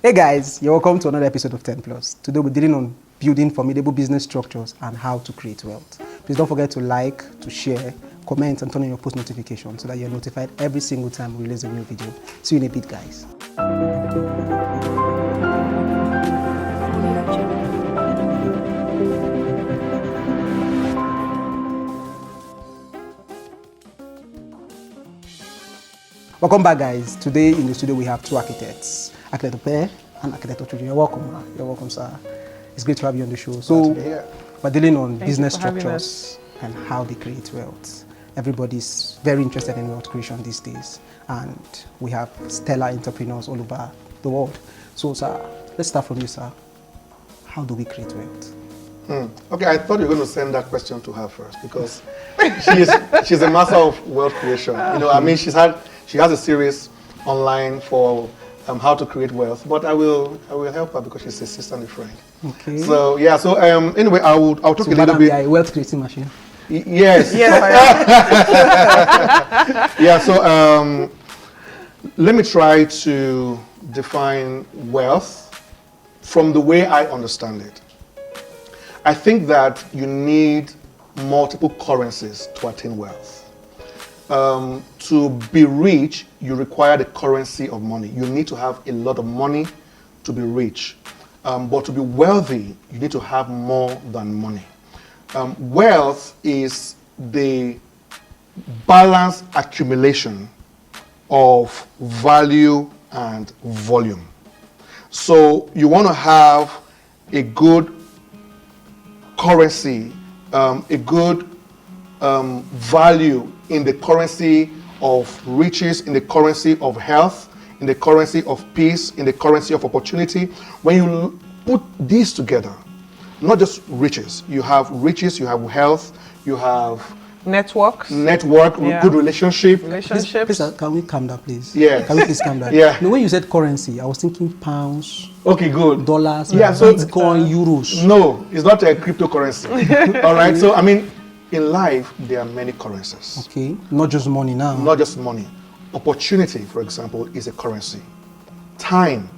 Hey guys, you're welcome to another episode of 10 Plus. Today we're dealing on building formidable business structures and how to create wealth. Please don't forget to like, to share, comment, and turn on your post notifications so that you're notified every single time we release a new video. See you in a bit, guys. Welcome back, guys. Today in the studio we have two architects, Architect Apeh and Architect Ochudo. You're welcome, ma. You're welcome, sir. It's great to have you on the show. So we're dealing on business structures and how they create wealth. Everybody's very interested in wealth creation these days, and we have stellar entrepreneurs all over the world. So, sir, let's start from you, sir. How do we create wealth? Okay, I thought you were going to send that question to her first because she's a master of wealth creation. You know, I mean, she has a series online for how to create wealth, but I will help her because she's a sister and a friend. Okay. So yeah, so anyway, I'll talk a little bit. A wealth creating machine. Yes. Yes, I am. Yeah. So let me try to define wealth from the way I understand it. I think that you need multiple currencies to attain wealth. To be rich, you require the currency of money. You need to have a lot of money to be rich. But to be wealthy, you need to have more than money. Wealth is the balanced accumulation of value and volume. So you want to have a good currency, a good value in the currency of riches, in the currency of health, in the currency of peace, in the currency of opportunity. When you put these together, not just riches, you have health, you have Network, good relationship. Please, can we calm down, please? Yeah. Can we please calm down? Yeah. No, when you said currency, I was thinking pounds. Okay, good. Dollars, yeah, so Bitcoin, euros. No, it's not a cryptocurrency. All right. So I mean, in life there are many currencies. Okay, not just money now. Not just money. Opportunity, for example, is a currency. Time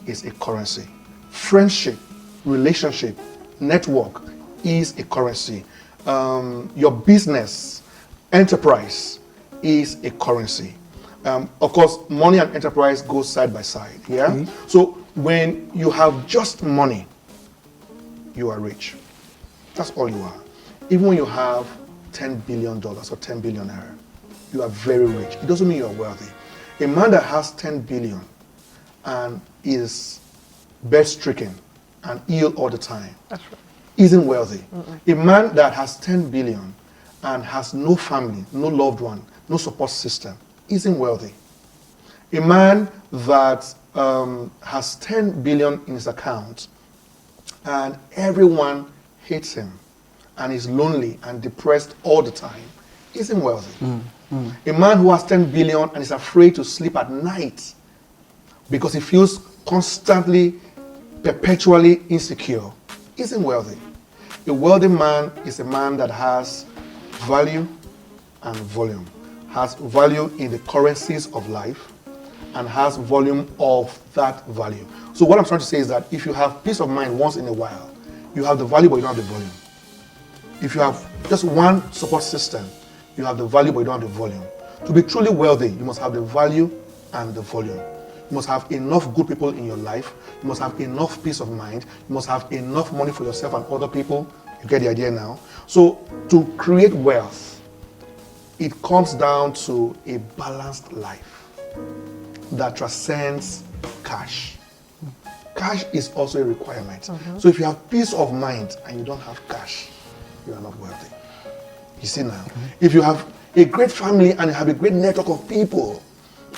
is a currency. Friendship, relationship, network is a currency. Your business, enterprise is a currency. Of course, money and enterprise go side by side. Yeah. Okay. So when you have just money, you are rich. That's all you are. Even when you have $10 billion or 10 billion naira, you are very rich. It doesn't mean you are wealthy. A man that has 10 billion and is bed-stricken and ill all the time, that's right, isn't wealthy. A man that has 10 billion and has no family, no loved one, no support system, isn't wealthy. A man that has 10 billion in his account and everyone hates him and is lonely and depressed all the time, isn't wealthy. A man who has 10 billion and is afraid to sleep at night because he feels constantly, perpetually insecure, isn't wealthy. A wealthy man is a man that has value and volume, has value in the currencies of life and has volume of that value. So what I'm trying to say is that if you have peace of mind once in a while, you have the value but you don't have the volume. If you have just one support system, you have the value but you don't have the volume. To be truly wealthy, you must have the value and the volume. You must have enough good people in your life. You must have enough peace of mind. You must have enough money for yourself and other people. You get the idea now? So to create wealth, it comes down to a balanced life that transcends cash. Cash is also a requirement. So if you have peace of mind and you don't have cash, you are not wealthy. You see now? If you have a great family and you have a great network of people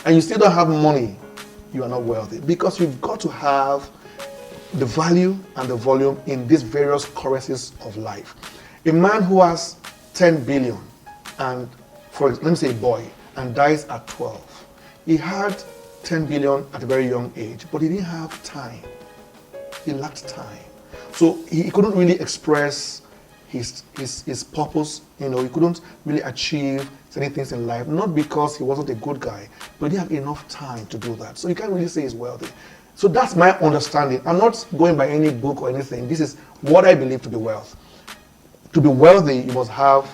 and you still don't have money, you are not wealthy, because you've got to have the value and the volume in these various currencies of life. A man who has 10 billion and, let me say a boy, and dies at 12, he had 10 billion at a very young age, but he didn't have time. He lacked time. So he couldn't really express his purpose, you know, he couldn't really achieve certain things in life, not because he wasn't a good guy, but he didn't have enough time to do that. So you can't really say he's wealthy. So that's my understanding. I'm not going by any book or anything. This is what I believe to be wealth. To be wealthy, you must have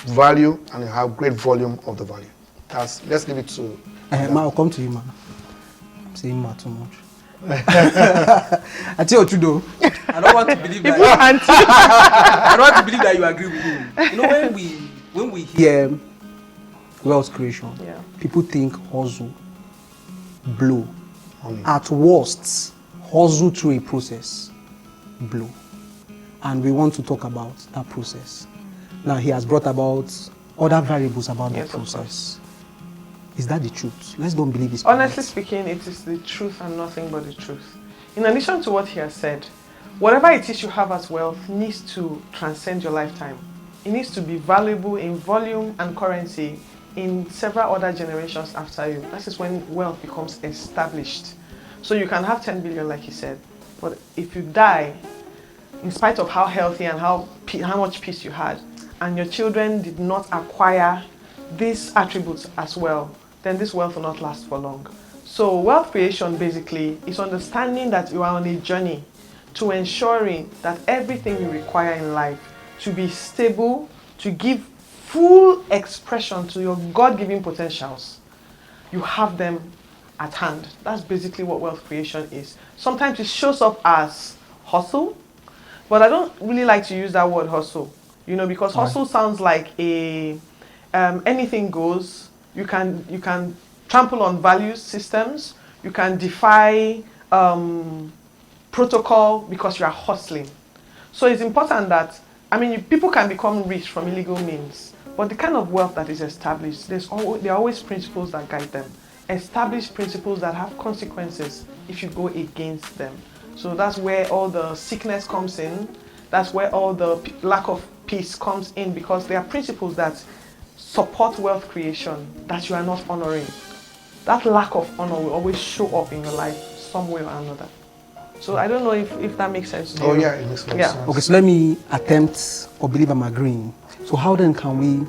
value and you have great volume of the value. Let's leave it to... Ma, I'll come to you, man. I'm saying ma too much. I tell Ochudo, I don't want to believe that. I don't want to believe that you agree with me. You know, when we hear wealth creation, people think hustle, blow. At worst, hustle through a process, blow. And we want to talk about that process. Now he has brought about other variables about that process. Is that the truth? Let's don't believe this. Honestly speaking, it is the truth and nothing but the truth. In addition to what he has said, whatever it is you have as wealth needs to transcend your lifetime. It needs to be valuable in volume and currency in several other generations after you. That is when wealth becomes established. So you can have 10 billion like he said, but if you die, in spite of how healthy and how much peace you had, and your children did not acquire these attributes as well, then this wealth will not last for long. So wealth creation basically is understanding that you are on a journey to ensuring that everything you require in life to be stable, to give full expression to your God-given potentials, you have them at hand. That's basically what wealth creation is. Sometimes it shows up as hustle, but I don't really like to use that word hustle, because hustle sounds like a anything goes. You can trample on values systems. You can defy protocol because you are hustling. So it's important that, people can become rich from illegal means, but the kind of wealth that is established, there are always principles that guide them. Established principles that have consequences if you go against them. So that's where all the sickness comes in. That's where all the lack of peace comes in, because there are principles that support wealth creation that you are not honoring. That lack of honor will always show up in your life some way or another. So I don't know if that makes sense to you. Oh yeah, it makes sense. Okay, so let me attempt or believe I'm agreeing. So how then can we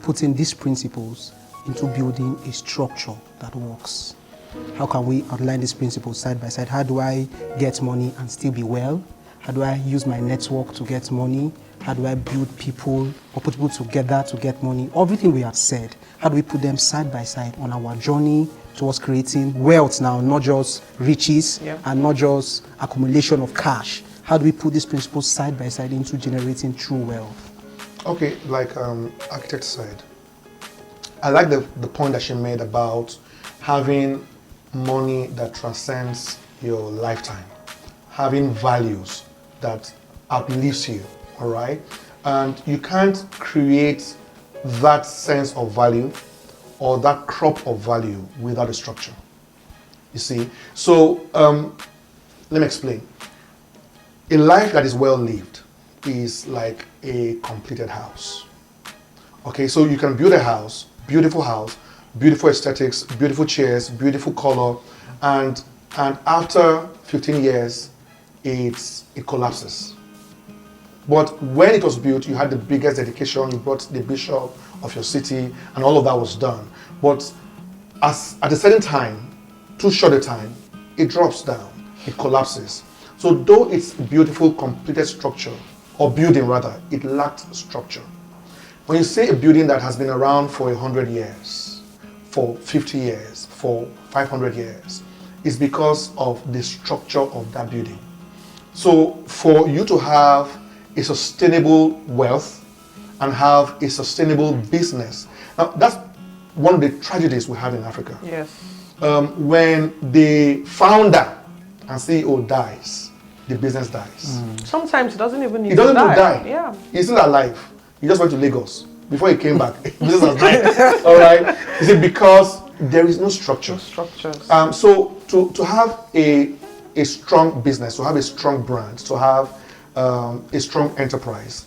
put in these principles into building a structure that works? How can we outline these principles side by side? How do I get money and still be well? How do I use my network to get money? How do I build people or put people together to get money? Everything we have said, how do we put them side by side on our journey towards creating wealth now, not just riches and not just accumulation of cash? How do we put these principles side by side into generating true wealth? Okay, like architect said, I like the point that she made about having money that transcends your lifetime, having values that outlives you, all right? And you can't create that sense of value or that crop of value without a structure, you see? So let me explain. A life that is well lived is like a completed house. Okay, so you can build a house, beautiful aesthetics, beautiful chairs, beautiful color, and after 15 years, it collapses. But when it was built, you had the biggest dedication, you brought the bishop of your city, and all of that was done. But at a certain time, too short a time, it drops down, it collapses. So though it's beautiful, completed structure, or building rather, it lacked structure. When you say a building that has been around for 100 years, for 50 years, for 500 years, it's because of the structure of that building. So for you to have a sustainable wealth and have a sustainable business, now that's one of the tragedies we have in Africa. Yes. When the founder and CEO dies, the business dies. Sometimes it doesn't even need He doesn't to need to die. Yeah. He's still alive. He just went to Lagos. Before he came back, business has died. All right. Is it because there is no structure? No structures. So to have a strong business, to have a strong brand, to have a strong enterprise,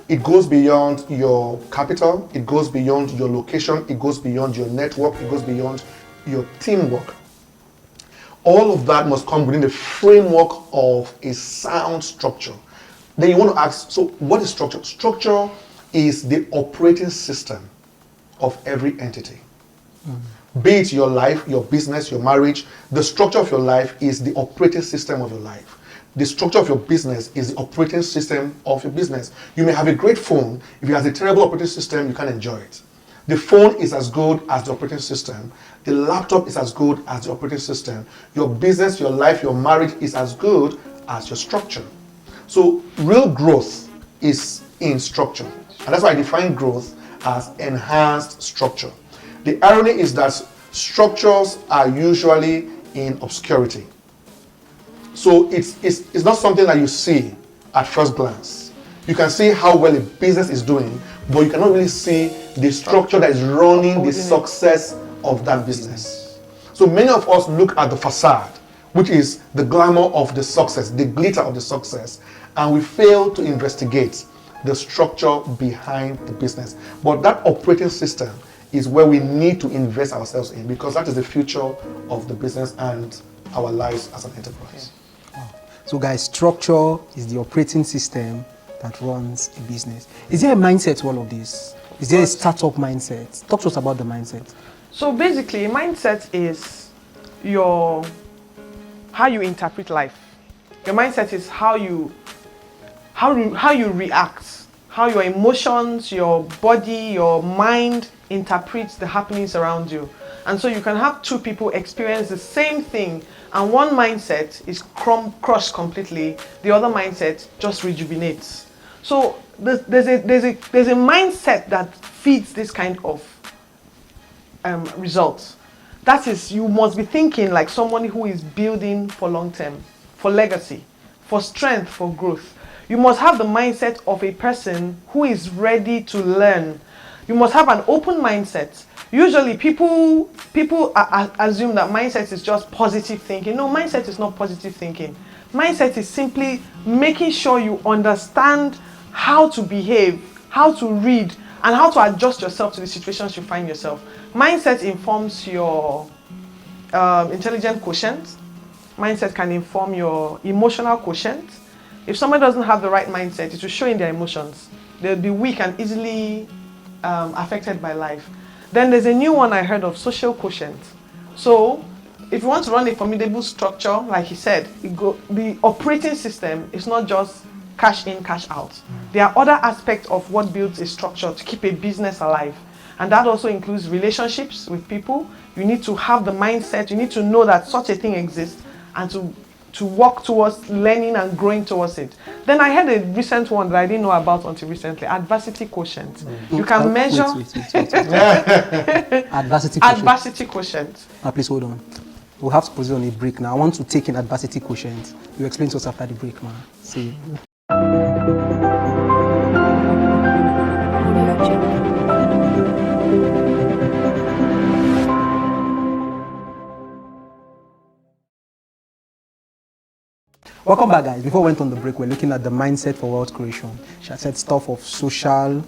it goes beyond your capital, it goes beyond your location, it goes beyond your network, it goes beyond your teamwork. All of that must come within the framework of a sound structure. Then you want to ask, so what is structure? Structure is the operating system of every entity. Be it your life, your business, your marriage, the structure of your life is the operating system of your life. The structure of your business is the operating system of your business. You may have a great phone. If it has a terrible operating system, you can't enjoy it. The phone is as good as the operating system. The laptop is as good as the operating system. Your business, your life, your marriage is as good as your structure. So real growth is in structure. And that's why I define growth as enhanced structure. The irony is that structures are usually in obscurity. So it's not something that you see at first glance. You can see how well a business is doing, but you cannot really see the structure that is running the success of that business. So many of us look at the facade, which is the glamour of the success, the glitter of the success, and we fail to investigate the structure behind the business. But that operating system is where we need to invest ourselves in, because that is the future of the business and our lives as an enterprise. Wow. So guys, structure is the operating system that runs a business. Is there a mindset to all of this? Is there a startup mindset? Talk to us about the mindset. So basically, mindset is how you interpret life. Your mindset is how you react, how your emotions, your body, your mind interprets the happenings around you. And so you can have two people experience the same thing, and one mindset is crushed completely, the other mindset just rejuvenates. So there's a mindset that feeds this kind of results. That is, you must be thinking like someone who is building for long term, for legacy, for strength, for growth. You must have the mindset of a person who is ready to learn. You must have an open mindset. Usually people assume that mindset is just positive thinking. No, mindset is not positive thinking. Mindset is simply making sure you understand how to behave, how to read, and how to adjust yourself to the situations you find yourself. Mindset informs your intelligent quotient. Mindset can inform your emotional quotient. If somebody doesn't have the right mindset, it will show in their emotions. They'll be weak and easily affected by life. Then there's a new one I heard of, social quotient. So if you want to run a formidable structure, like he said, the operating system is not just cash in, cash out. There are other aspects of what builds a structure to keep a business alive. And that also includes relationships with people. You need to have the mindset, you need to know that such a thing exists, and to work towards learning and growing towards it. Then I had a recent one that I didn't know about until recently, adversity quotient. You can measure... Wait. Adversity quotient. Adversity quotient. Please hold on. We'll have to proceed on a break now. I want to take in adversity quotient. You explain to us after the break, man. See. Welcome back, guys. Before we went on the break, we're looking at the mindset for wealth creation. She had said stuff of social,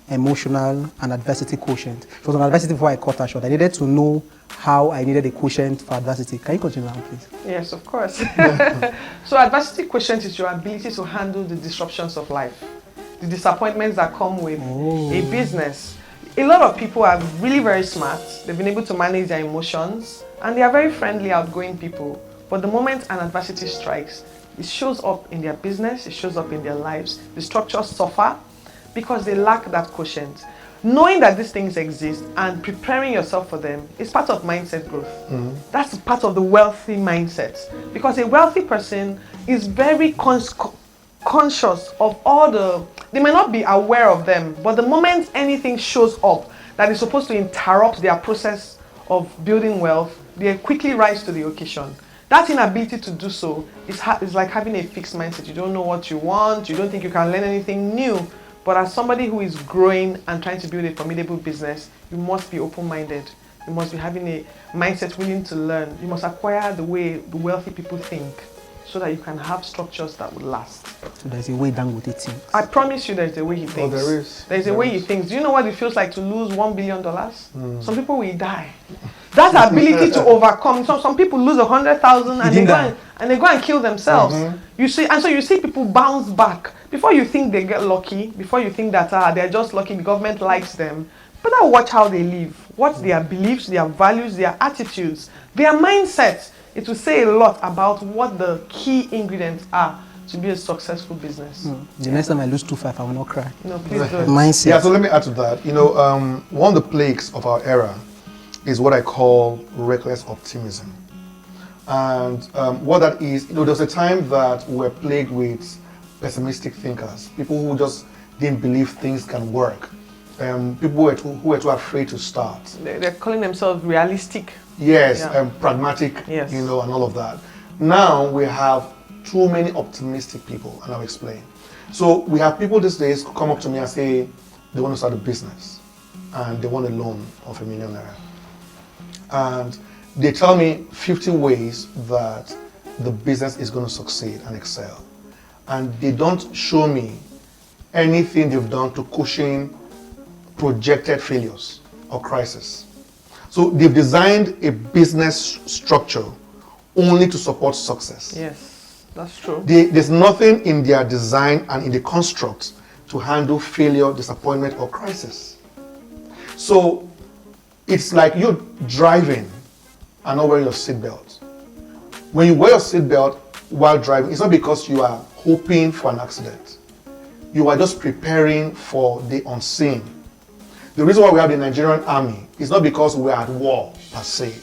emotional, and adversity quotient. It was on adversity before I cut her short. I needed to know how I needed a quotient for adversity. Can you continue now, please? Yes, of course. So adversity quotient is your ability to handle the disruptions of life, the disappointments that come with a business. A lot of people are really very smart. They've been able to manage their emotions, and they are very friendly, outgoing people. But the moment an adversity strikes, it shows up in their business, it shows up in their lives. The structures suffer because they lack that quotient. Knowing that these things exist and preparing yourself for them is part of mindset growth. That's part of the wealthy mindset. Because a wealthy person is very conscious of all they may not be aware of them, but the moment anything shows up that is supposed to interrupt their process of building wealth, they quickly rise to the occasion. That inability to do so is like having a fixed mindset. You don't know what you want, you don't think you can learn anything new. But as somebody who is growing and trying to build a formidable business, you must be open-minded. You must be having a mindset willing to learn. You must acquire the way the wealthy people think so that you can have structures that would last. So there's a way Dangote thinks. I promise you there's a way he thinks. Oh, there is. There's a way he thinks. Do you know what it feels like to lose $1 billion? Some people will die. That ability to overcome. Some people lose 100,000 and they go and kill themselves. You see, and so you see people bounce back. Before you think they get lucky, before you think that they're just lucky, the government likes them, better watch how they live, watch their beliefs, their values, their attitudes, their mindset. It will say a lot about what the key ingredients are to be a successful business. The next time I lose 2-5, I will not cry. No, please don't. Mindset. Yeah, so let me add to that. One of the plagues of our era is what I call reckless optimism. And what that is, there was a time that we were plagued with pessimistic thinkers, people who just didn't believe things can work, people who were too afraid to start. They're calling themselves realistic. Yes, Yeah. Pragmatic, Yes. and all of that. Now we have too many optimistic people, and I'll explain. So we have people these days who come up to me and say they want to start a business and they want a loan of £1 million. And they tell me 50 ways that the business is going to succeed and excel. And they don't show me anything they've done to cushion projected failures or crisis. So they've designed a business structure only to support success. Yes, that's true. There's nothing in their design and in the construct to handle failure, disappointment, or crisis. So it's like you're driving and not wearing your seatbelt. When you wear your seatbelt while driving, it's not because you are hoping for an accident. You are just preparing for the unseen. The reason why we have the Nigerian army is not because we are at war per se.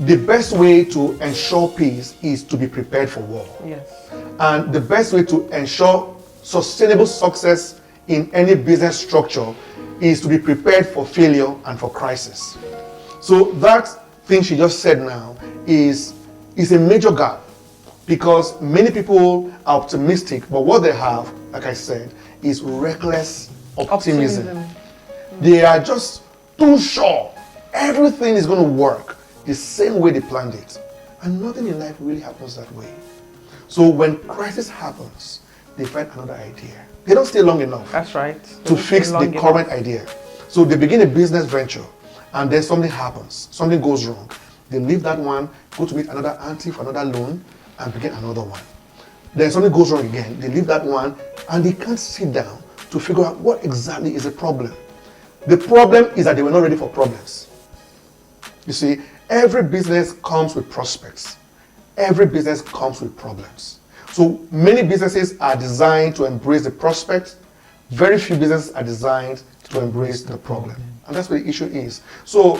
The best way to ensure peace is to be prepared for war. Yes. And the best way to ensure sustainable success in any business structure is to be prepared for failure and for crisis. So that thing she just said now is a major gap, because many people are optimistic, but what they have, like I said, is reckless optimism. They are just too sure everything is going to work the same way they planned it. And nothing in life really happens that way. So when crisis happens, they find another idea. They don't stay long enough. That's right. To fix the current idea. So they begin a business venture, and then something happens, something goes wrong. They leave that one, go to meet another auntie for another loan, and begin another one. Then something goes wrong again. They leave that one, and they can't sit down to figure out what exactly is the problem. The problem is that they were not ready for problems. You see, every business comes with prospects. Every business comes with problems. So many businesses are designed to embrace the prospect. Very few businesses are designed to embrace the problem. And that's what the issue is. So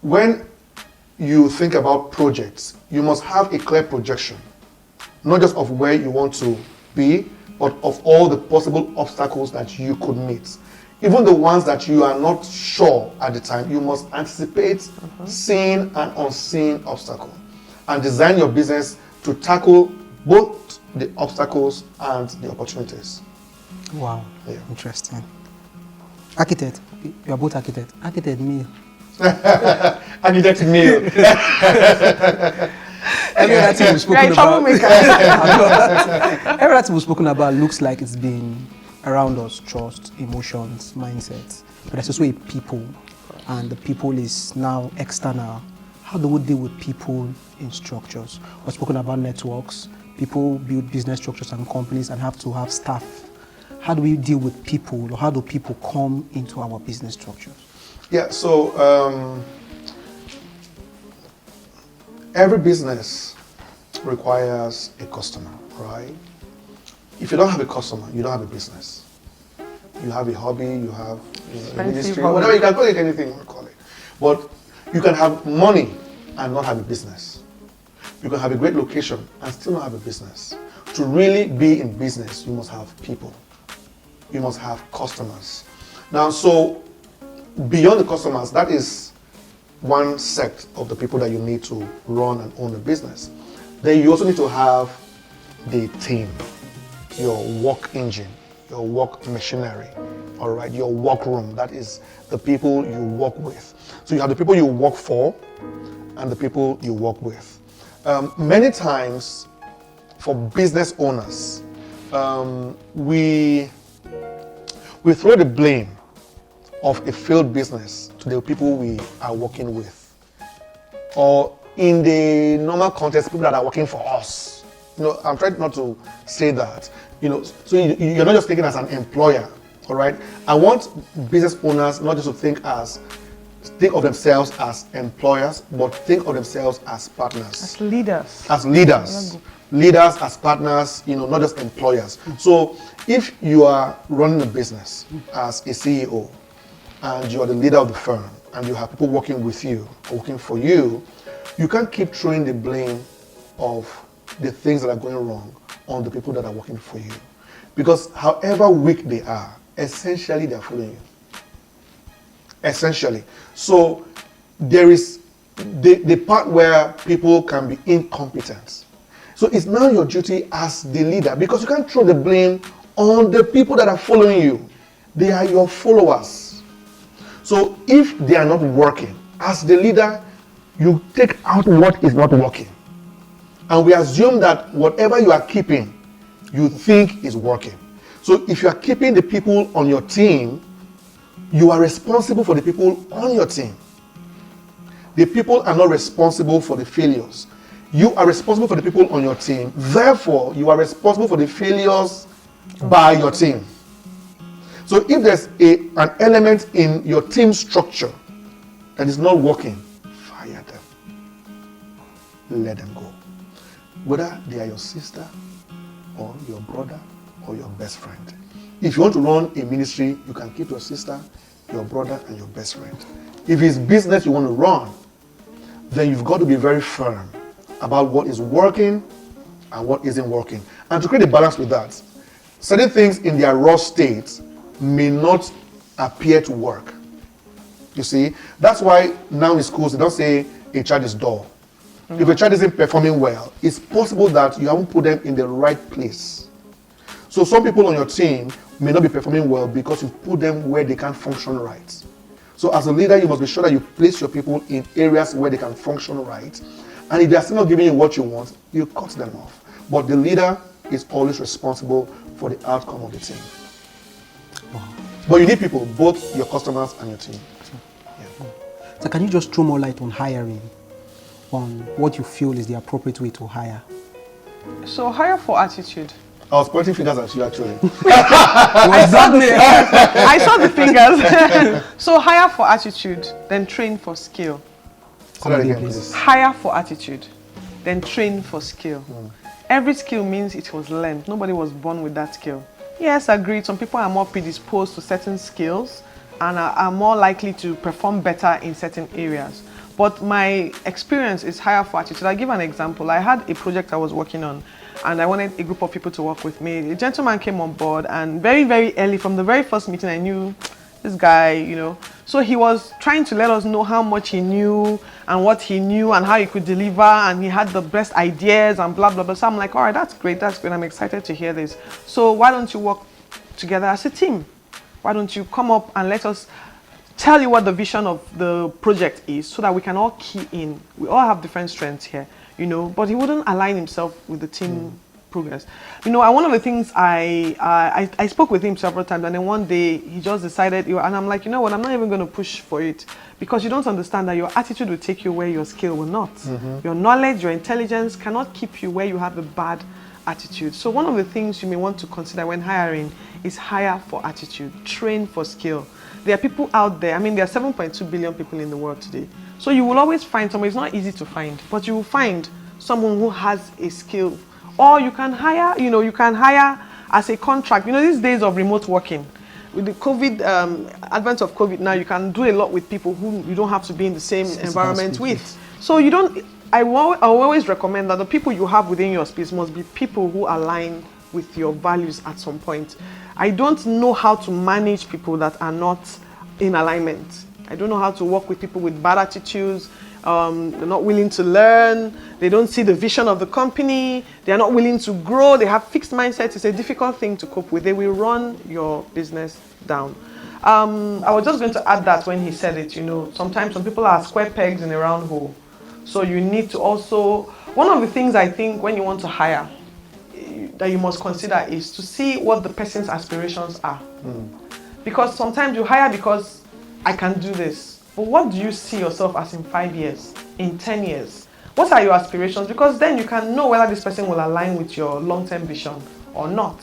when you think about projects, you must have a clear projection, not just of where you want to be, but of all the possible obstacles that you could meet. Even the ones that you are not sure at the time, you must anticipate seen and unseen obstacles and design your business to tackle both the obstacles and the opportunities. Wow, Yeah. interesting. Architect, you are both architect. Architect me. Architect meal. Everything we've spoken You're a about. troublemaker. Everything we've spoken about looks like it's been around us: trust, emotions, mindset. But there's also a people, and the people is now external. How do we deal with people in structures? We've spoken about networks. People build business structures and companies and have to have staff. How do we deal with people, or how do people come into our business structures? Yeah, so every business requires a customer, right? If you don't have a customer, you don't have a business. You have a hobby, you have a ministry, hobby. whatever, you can call it anything you want to call it. But you can have money and not have a business. You can have a great location and still not have a business. To really be in business, you must have people. You must have customers. Now, so beyond the customers, that is one sect of the people that you need to run and own a business. Then you also need to have the team, your work engine, your work machinery, all right, your workroom. That is the people you work with. So you have the people you work for and the people you work with. Many times for business owners, we throw the blame of a failed business to the people we are working with, or in the normal context, people that are working for us. I'm trying not to say that. So you're not just thinking as an employer All right. I want business owners not just to think of themselves as employers, but think of themselves as partners. As leaders. As leaders. Leaders as partners, not just employers. So if you are running a business as a CEO and you are the leader of the firm and you have people working with you, working for you, you can't keep throwing the blame of the things that are going wrong on the people that are working for you. Because however weak they are, essentially they are following you. Essentially. So there is the part where people can be incompetent. So it's now your duty as the leader, because you can't throw the blame on the people that are following you. They are your followers. So if they are not working, as the leader, you take out what is not working. And we assume that whatever you are keeping, you think is working. So if you are keeping the people on your team, you are responsible for the people on your team. The people are not responsible for the failures. You are responsible for the people on your team. Therefore, you are responsible for the failures by your team. So if there's an element in your team structure that is not working, fire them. Let them go. Whether they are your sister or your brother or your best friend. If you want to run a ministry, you can keep your sister, your brother, and your best friend. If it's business you want to run, then you've got to be very firm about what is working and what isn't working. And to create a balance with that, certain things in their raw state may not appear to work. You see, that's why now in schools they don't say a child is dull. If a child isn't performing well, it's possible that you haven't put them in the right place. So some people on your team may not be performing well because you put them where they can't function right. So as a leader, you must be sure that you place your people in areas where they can function right. And if they are still not giving you what you want, you cut them off. But the leader is always responsible for the outcome of the team. Wow. But you need people, both your customers and your team. Yeah. So can you just throw more light on hiring, on what you feel is the appropriate way to hire? So hire for attitude. I was pointing fingers at you actually. I saw the fingers. So hire for attitude, then train for skill. Say that again, please. Hire for attitude, then train for skill. Every skill means it was learned. Nobody was born with that skill. Yes, agreed. Some people are more predisposed to certain skills and are more likely to perform better in certain areas. But my experience is hire for attitude. I'll give an example. I had a project I was working on and I wanted a group of people to work with me. A gentleman came on board and very, very early, from the very first meeting, I knew this guy, So he was trying to let us know how much he knew and what he knew and how he could deliver, and he had the best ideas and blah, blah, blah. So I'm like, all right, that's great. I'm excited to hear this. So why don't you work together as a team? Why don't you come up and let us tell you what the vision of the project is so that we can all key in. We all have different strengths here, but he wouldn't align himself with the team progress. And one of the things I spoke with him several times, and then one day he just decided, and I'm like, you know what, I'm not even going to push for it, because you don't understand that your attitude will take you where your skill will not. Your knowledge, your intelligence cannot keep you where you have a bad attitude. So one of the things you may want to consider when hiring is hire for attitude, train for skill. There are people out there, there are 7.2 billion people in the world today. So you will always find someone. It's not easy to find, but you will find someone who has a skill. Or you can hire, as a contract. These days of remote working, with the COVID, advent of COVID now, you can do a lot with people who you don't have to be in the same environment with. So I will always recommend that the people you have within your space must be people who align with your values at some point. I don't know how to manage people that are not in alignment. I don't know how to work with people with bad attitudes. They're not willing to learn. They don't see the vision of the company. They're not willing to grow. They have fixed mindsets. It's a difficult thing to cope with. They will run your business down. I was just going to add that when he said it, sometimes some people are square pegs in a round hole. So you need to also, one of the things I think when you want to hire that you must consider is to see what the person's aspirations are. Because sometimes you hire because I can do this. But what do you see yourself as in 5 years, in 10 years? What are your aspirations? Because then you can know whether this person will align with your long-term vision or not.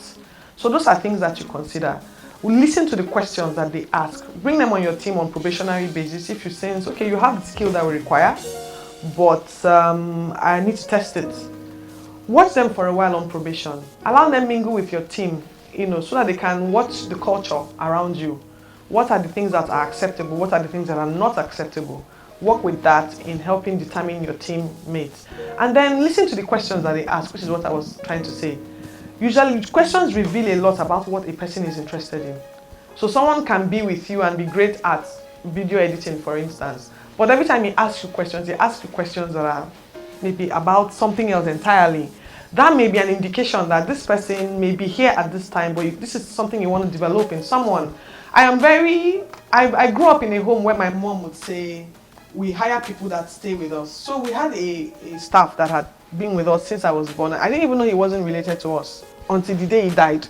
So those are things that you consider. Listen to the questions that they ask. Bring them on your team on probationary basis. If you sense, okay, you have the skill that we require, but I need to test it. Watch them for a while on probation. Allow them mingle with your team, so that they can watch the culture around you. What are the things that are acceptable? What are the things that are not acceptable? Work with that in helping determine your teammates. And then listen to the questions that they ask, which is what I was trying to say. Usually, questions reveal a lot about what a person is interested in. So someone can be with you and be great at video editing, for instance, but every time he asks you questions, they ask you questions that are maybe about something else entirely. That may be an indication that this person may be here at this time, but this is something you want to develop in someone. I grew up in a home where my mom would say, we hire people that stay with us. So we had a staff that had been with us since I was born. I didn't even know he wasn't related to us until the day he died.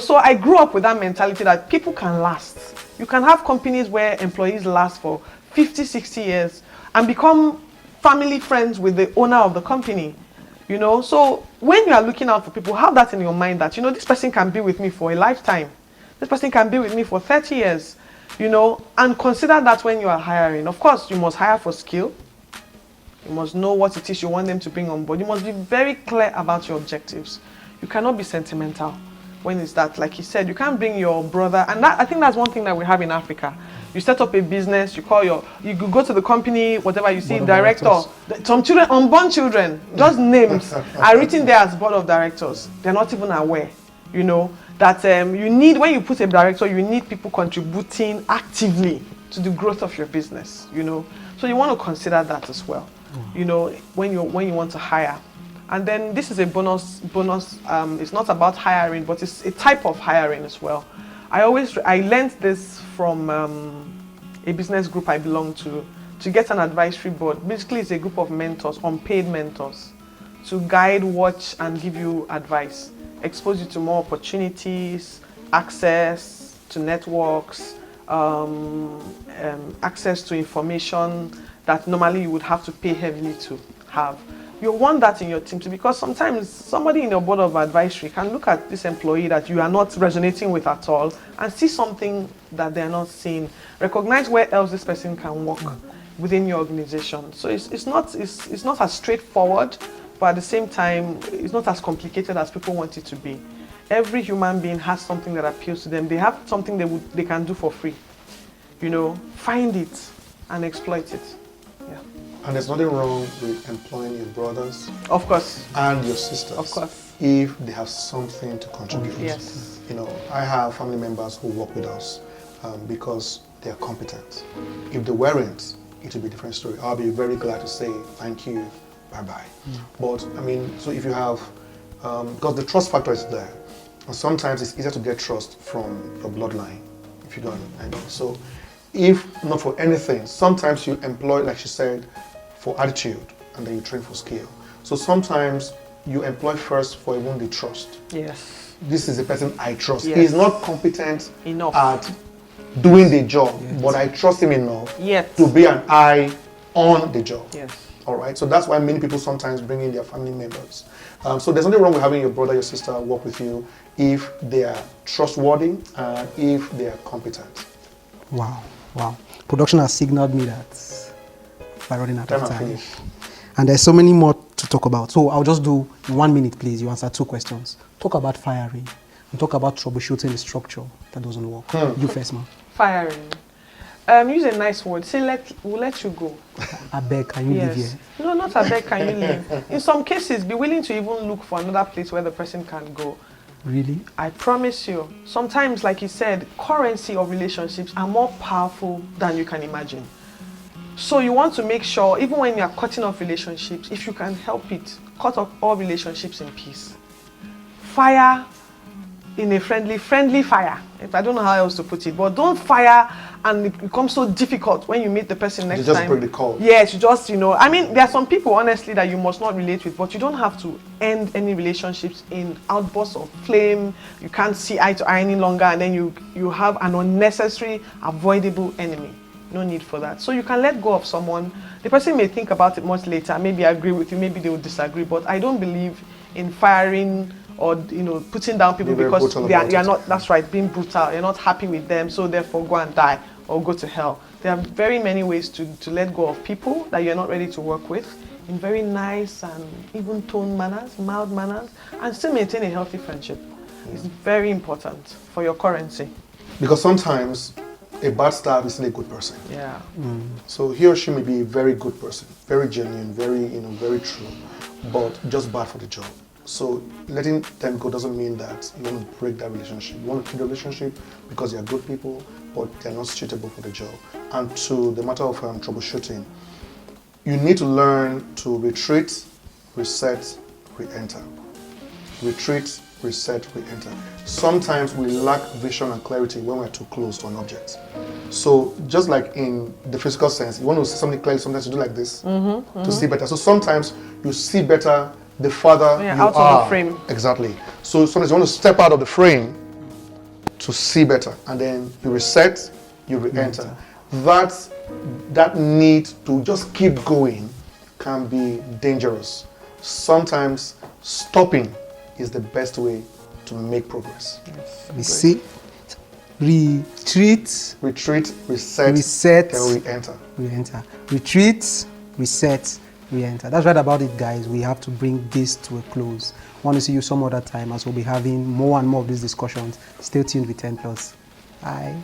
So I grew up with that mentality that people can last. You can have companies where employees last for 50, 60 years and become family friends with the owner of the company. So when you are looking out for people, have that in your mind that, this person can be with me for a lifetime. This person can be with me for 30 years. And consider that when you are hiring. Of course, you must hire for skill. You must know what it is you want them to bring on board. You must be very clear about your objectives. You cannot be sentimental when it's that. Like he said, you can't bring your brother. And I think that's one thing that we have in Africa. You set up a business, you go to the company, whatever you see, director. Some children, unborn children, just names are written there as board of directors. They're not even aware, that you need, when you put a director, you need people contributing actively to the growth of your business, So you want to consider that as well, when you want to hire. And then this is a bonus, it's not about hiring, but it's a type of hiring as well. I learned this from a business group I belong to get an advisory board. Basically, it's a group of mentors, unpaid mentors, to guide, watch, and give you advice. Expose you to more opportunities, access to networks, access to information that normally you would have to pay heavily to have. You want that in your team too, because sometimes somebody in your board of advisory can look at this employee that you are not resonating with at all and see something that they're not seeing. Recognize where else this person can work within your organization. So it's not as straightforward, but at the same time, it's not as complicated as people want it to be. Every human being has something that appeals to them. They have something they can do for free. Find it and exploit it. Yeah. And there's nothing wrong with employing your brothers, of course, and your sisters, of course, if they have something to contribute. Yes. I have family members who work with us because they are competent. If they weren't, it would be a different story. I'll be very glad to say thank you, bye-bye. But so if you have, because the trust factor is there, and sometimes it's easier to get trust from your bloodline, if you don't. So if not for anything, sometimes you employ, like she said, for attitude, and then you train for skill. So sometimes you employ first for even the trust. Yes. This is a person I trust. Yes. He's not competent enough at doing the job, but I trust him enough to be an eye on the job. Yes. All right. So that's why many people sometimes bring in their family members. So there's nothing wrong with having your brother, your sister work with you if they are trustworthy and if they are competent. Wow. Production has signaled me that we're running out of time. And there's so many more to talk about. So I'll just do 1 minute, please. You answer 2 questions. Talk about firing and talk about troubleshooting the structure that doesn't work. You first, ma'am. Firing. Use a nice word. Say, we'll let you go. I beg, can you leave here? No, not I beg, can you leave? In some cases, be willing to even look for another place where the person can go. Really? I promise you. Sometimes, like you said, currency of relationships are more powerful than you can imagine. So you want to make sure, even when you are cutting off relationships, if you can help it, cut off all relationships in peace. Fire in a friendly fire. I don't know how else to put it, but don't fire and it becomes so difficult when you meet the person next time. You just break the code. Yes, you just, there are some people, honestly, that you must not relate with, but you don't have to end any relationships in outbursts of flame. You can't see eye to eye any longer, and then you have an unnecessary, avoidable enemy. No need for that. So you can let go of someone. The person may think about it much later, maybe agree with you, maybe they will disagree, but I don't believe in firing or putting down people because you're not. That's right, being brutal. You're not happy with them, so therefore go and die or go to hell. There are very many ways to let go of people that you're not ready to work with in very nice and even tone manners, mild manners, and still maintain a healthy friendship. It's very important for your currency. Because sometimes a bad staff is still a good person. Yeah. So he or she may be a very good person, very genuine, very very true, but just bad for the job. So letting them go doesn't mean that you want to break that relationship. You want to keep the relationship because they are good people, but they're not suitable for the job. And to the matter of troubleshooting, you need to learn to retreat, reset, re-enter. Retreat, reset, re-enter. Sometimes we lack vision and clarity when we're too close to an object. So just like in the physical sense, you want to see something clearly, sometimes you do like this to see better. So sometimes you see better the farther you out are. Of the frame. Exactly. So sometimes you want to step out of the frame to see better, and then you reset, you re-enter. That need to just keep going can be dangerous. Sometimes stopping is the best way to make progress. Yes. Retreat, reset, then re-enter. Re-enter. Retreat, reset, re-enter. That's right about it, guys. We have to bring this to a close. I want to see you some other time as we'll be having more and more of these discussions. Stay tuned with 10 Plus. Bye.